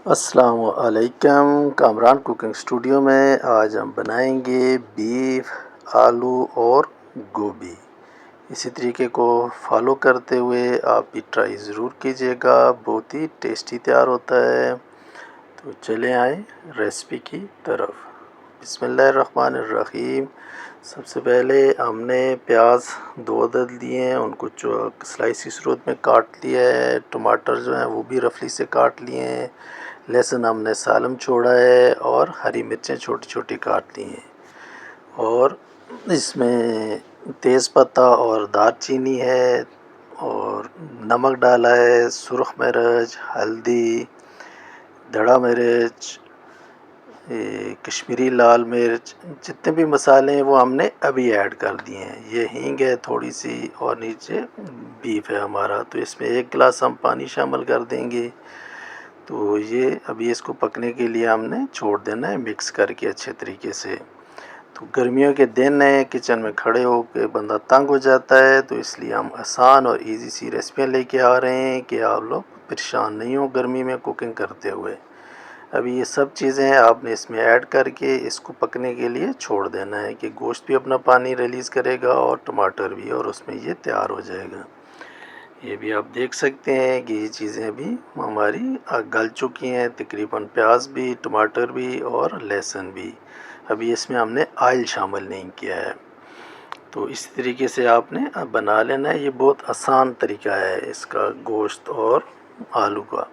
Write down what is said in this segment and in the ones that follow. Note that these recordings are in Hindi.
अस्सलामुअलैकुम। कामरान कुकिंग स्टूडियो में आज हम बनाएंगे बीफ, आलू और गोभी। इसी तरीके को फॉलो करते हुए आप भी ट्राई ज़रूर कीजिएगा, बहुत ही टेस्टी तैयार होता है। तो चले आए रेसिपी की तरफ। बिस्मिल्लाहिर्रहमानिर्रहीम। सबसे पहले हमने प्याज 2 अदद लिए हैं, उनको स्लाइस की सूरत में काट लिया है। टमाटर जो हैं वो भी रफली से काट लिए हैं। लहसुन हमने सालम छोड़ा है और हरी मिर्चें छोटी छोटी काट ली हैं। और इसमें तेज़पत्ता और दालचीनी है और नमक डाला है, सुरख मिर्च, हल्दी, धड़ा मिर्च, कश्मीरी लाल मिर्च, जितने भी मसाले हैं वो हमने अभी ऐड कर दिए हैं। ये हींग है थोड़ी सी और नीचे बीफ है हमारा। तो इसमें 1 गिलास हम पानी शामिल कर देंगे। तो ये अभी इसको पकने के लिए हमने छोड़ देना है मिक्स करके अच्छे तरीके से। तो गर्मियों के दिन है, किचन में खड़े होकर बंदा तंग हो जाता है, तो इसलिए हम आसान और इजी सी रेसिपियाँ लेके आ रहे हैं कि आप लोग परेशान नहीं हो गर्मी में कुकिंग करते हुए। अभी ये सब चीज़ें आपने इसमें ऐड करके इसको पकने के लिए छोड़ देना है कि गोश्त भी अपना पानी रिलीज़ करेगा और टमाटर भी, और उसमें ये तैयार हो जाएगा। ये भी आप देख सकते हैं कि ये चीज़ें भी हमारी गल चुकी हैं तकरीबन, प्याज भी, टमाटर भी और लहसुन भी। अभी इसमें हमने ऑयल शामिल नहीं किया है। तो इस तरीके से आपने बना लेना है। ये बहुत आसान तरीका है इसका गोश्त और आलू का।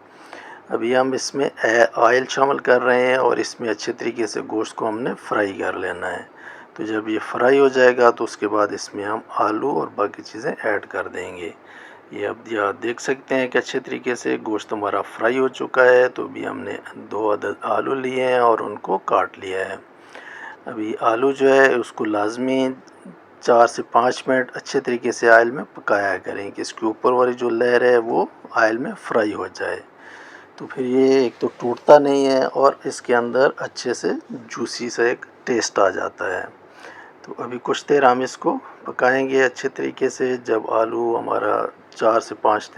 अभी हम इसमें ऑयल शामिल कर रहे हैं और इसमें अच्छे तरीके से गोश्त को हमने फ्राई कर लेना है। तो जब ये फ्राई हो जाएगा तो उसके बाद इसमें हम आलू और बाकी चीज़ें ऐड कर देंगे। ये अब आप देख सकते हैं कि अच्छे तरीके से गोश्त हमारा फ्राई हो चुका है। तो अभी हमने 2 अदद आलू लिए हैं और उनको काट लिया है। अभी आलू जो है उसको लाजमी 4 से 5 मिनट अच्छे तरीके से ऑयल में पकाया करें कि इसके ऊपर वाली जो लेयर है वो ऑयल में फ्राई हो जाए। तो फिर ये एक तो टूटता नहीं है और इसके अंदर अच्छे से जूसी सा एक टेस्ट आ जाता है। तो अभी कुछ देर हम इसको पकाएंगे अच्छे तरीके से। जब आलू हमारा 4 से 5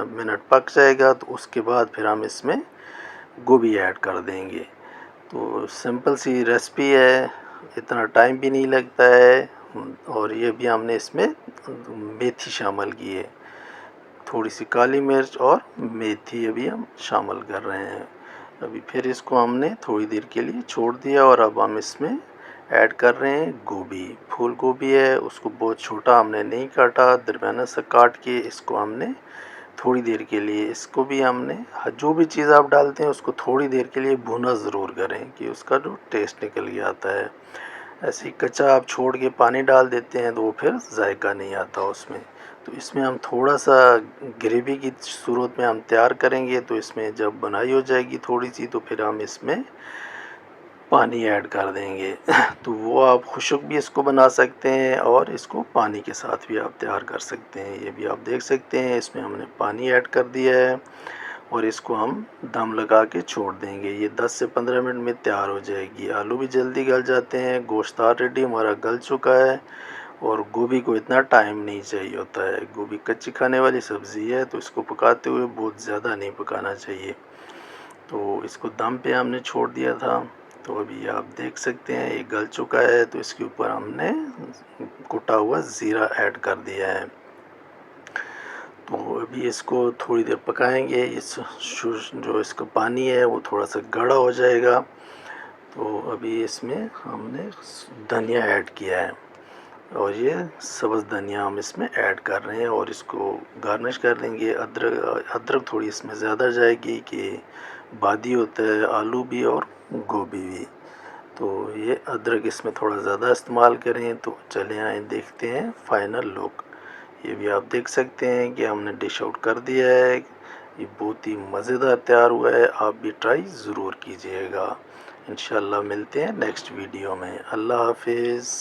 मिनट पक जाएगा तो उसके बाद फिर हम इसमें गोभी ऐड कर देंगे। तो सिंपल सी रेसिपी है, इतना टाइम भी नहीं लगता है। और ये भी हमने इसमें मेथी शामिल की है, थोड़ी सी काली मिर्च और मेथी अभी हम शामिल कर रहे हैं। अभी फिर इसको हमने थोड़ी देर के लिए छोड़ दिया और अब हम इसमें ऐड कर रहे हैं गोभी। फूल गोभी है, उसको बहुत छोटा हमने नहीं काटा, दरमियाना सा काट के इसको हमने थोड़ी देर के लिए, इसको भी हमने जो भी चीज़ आप डालते हैं उसको थोड़ी देर के लिए भुना ज़रूर करें कि उसका जो टेस्ट निकल के आता है। ऐसे ही कच्चा आप छोड़ के पानी डाल देते हैं तो वो फिर जायका नहीं आता उसमें। तो इसमें हम थोड़ा सा ग्रेवी की सूरत में हम तैयार करेंगे। तो इसमें जब बनाई हो जाएगी थोड़ी सी तो फिर हम इसमें पानी ऐड कर देंगे। तो वो आप खुशक भी इसको बना सकते हैं और इसको पानी के साथ भी आप तैयार कर सकते हैं। ये भी आप देख सकते हैं इसमें हमने पानी ऐड कर दिया है और इसको हम दम लगा के छोड़ देंगे। ये 10 से 15 मिनट में तैयार हो जाएगी। आलू भी जल्दी गल जाते हैं, गोश्त ऑलरेडी हमारा गल चुका है और गोभी को इतना टाइम नहीं चाहिए होता है। गोभी कच्ची खाने वाली सब्ज़ी है तो इसको पकाते हुए बहुत ज़्यादा नहीं पकाना चाहिए। तो इसको दम पे हमने छोड़ दिया था। तो अभी आप देख सकते हैं ये गल चुका है। तो इसके ऊपर हमने कुटा हुआ ज़ीरा ऐड कर दिया है। तो अभी इसको थोड़ी देर पकाएंगे। इस जो इसका पानी है वो थोड़ा सा गाढ़ा हो जाएगा। तो अभी इसमें हमने धनिया ऐड किया है और ये सब्ज़ धनिया हम इसमें ऐड कर रहे हैं और इसको गार्निश कर देंगे। अदरक थोड़ी इसमें ज़्यादा जाएगी कि बादी होता है आलू भी और गोभी भी। तो ये अदरक इसमें थोड़ा ज़्यादा इस्तेमाल करें। तो चले आए देखते हैं फाइनल लुक। ये भी आप देख सकते हैं कि हमने डिश आउट कर दिया है। ये बहुत ही मज़ेदार तैयार हुआ है, आप भी ट्राई ज़रूर कीजिएगा। इंशाल्लाह मिलते हैं नेक्स्ट वीडियो में। अल्लाह हाफिज़।